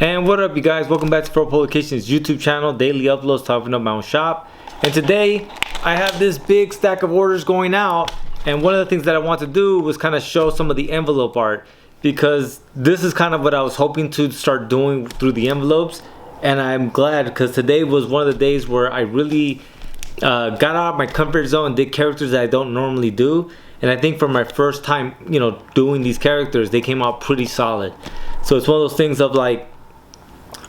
And what up, you guys? Welcome back to Pro Publications YouTube channel, daily uploads, talking about my own shop. And today I have this big stack of orders going out, and one of the things that I want to do was kind of show some of the envelope art, because this is kind of what I was hoping to start doing through the envelopes. And I'm glad, because today was one of the days where I really got out of my comfort zone and did characters that I don't normally do. And I think for my first time, doing these characters, they came out pretty solid. So it's one of those things of like,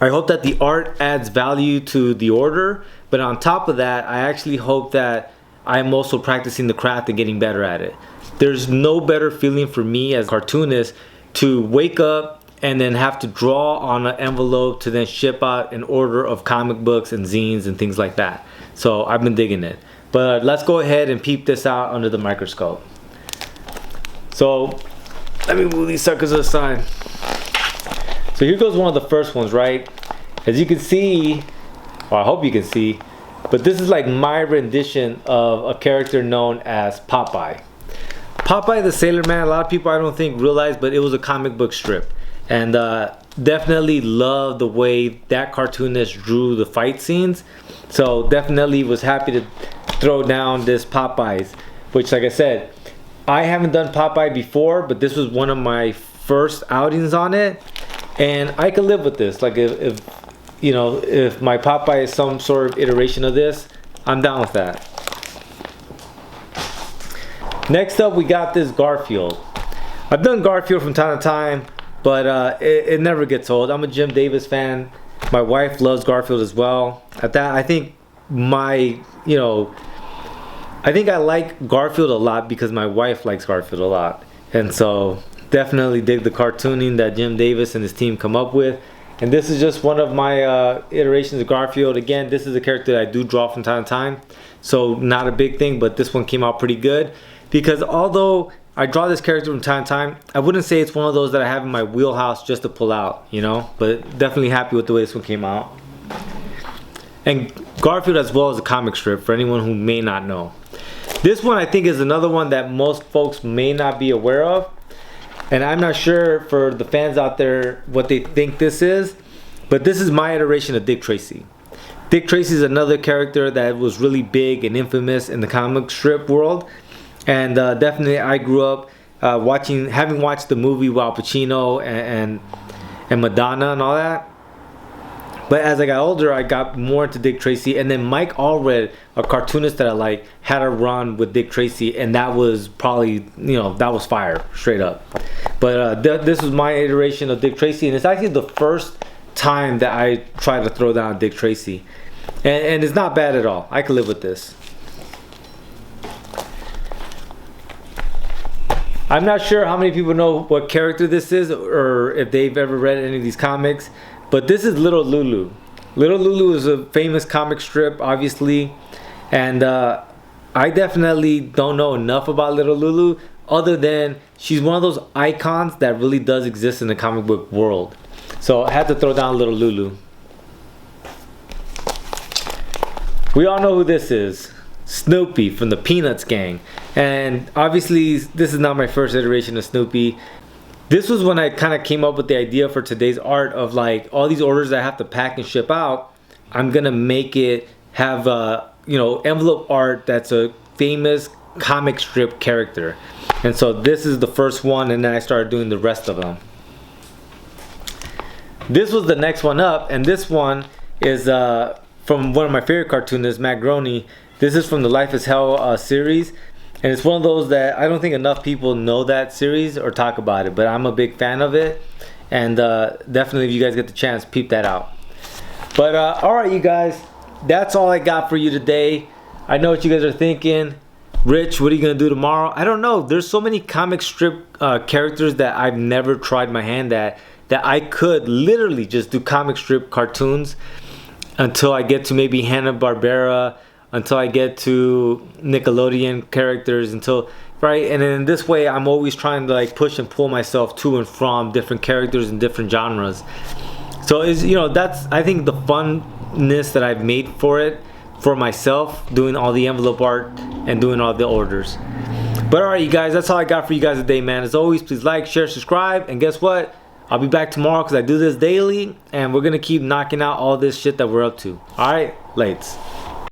I hope that the art adds value to the order, but on top of that, I actually hope that I'm also practicing the craft and getting better at it. There's no better feeling for me as a cartoonist to wake up and then have to draw on an envelope to then ship out an order of comic books and zines and things like that. So I've been digging it. But let's go ahead and peep this out under the microscope. So let me move these suckers aside. So here goes one of the first ones, right? As you can see, or I hope you can see, but this is like my rendition of a character known as Popeye. Popeye the Sailor Man, a lot of people I don't think realize, but it was a comic book strip. And definitely love the way that cartoonist drew the fight scenes. So definitely was happy to throw down this Popeye's, which, like I said, I haven't done Popeye before, but this was one of my first outings on it. And I could live with this. Like if my Popeye is some sort of iteration of this, I'm down with that. Next up, we got this Garfield. I've done Garfield from time to time, but it never gets old. I'm a Jim Davis fan. My wife loves Garfield as well. At that, I think I like Garfield a lot because my wife likes Garfield a lot, and so definitely dig the cartooning that Jim Davis and his team come up with. And this is just one of my iterations of Garfield. Again, this is a character that I do draw from time to time, so not a big thing, but this one came out pretty good, because although I draw this character from time to time, I wouldn't say it's one of those that I have in my wheelhouse just to pull out, but definitely happy with the way this one came out. And Garfield as well as a comic strip, for anyone who may not know. This one I think is another one that most folks may not be aware of. And I'm not sure for the fans out there what they think this is, but this is my iteration of Dick Tracy. Dick Tracy is another character that was really big and infamous in the comic strip world, and definitely I grew up having watched the movie with Al Pacino and Madonna and all that. But as I got older, I got more into Dick Tracy, and then Mike Allred, a cartoonist that I like, had a run with Dick Tracy, and that was probably, that was fire, straight up. But this was my iteration of Dick Tracy, and it's actually the first time that I tried to throw down Dick Tracy. And it's not bad at all. I can live with this. I'm not sure how many people know what character this is, or if they've ever read any of these comics. But this is Little Lulu. Little Lulu is a famous comic strip, obviously. And I definitely don't know enough about Little Lulu, other than she's one of those icons that really does exist in the comic book world. So I had to throw down Little Lulu. We all know who this is. Snoopy from the Peanuts gang. And obviously this is not my first iteration of Snoopy. This was when I kind of came up with the idea for today's art of like all these orders that I have to pack and ship out. I'm gonna make it have envelope art that's a famous comic strip character. And so this is the first one, and then I started doing the rest of them. This was the next one up, and this one is from one of my favorite cartoonists, Matt Groening. This is from the Life is Hell series. And it's one of those that I don't think enough people know that series or talk about it, but I'm a big fan of it. And definitely, if you guys get the chance, peep that out. But alright, you guys, that's all I got for you today. I know what you guys are thinking. Rich, what are you going to do tomorrow? I don't know. There's so many comic strip characters that I've never tried my hand at, that I could literally just do comic strip cartoons until I get to maybe Hanna-Barbera, until I get to Nickelodeon characters, right? And then this way, I'm always trying to like push and pull myself to and from different characters and different genres. So that's, I think, the funness that I've made for myself, doing all the envelope art and doing all the orders. But alright, you guys, that's all I got for you guys today, man. As always, please like, share, subscribe, and guess what? I'll be back tomorrow because I do this daily, and we're gonna keep knocking out all this shit that we're up to. All right, lates.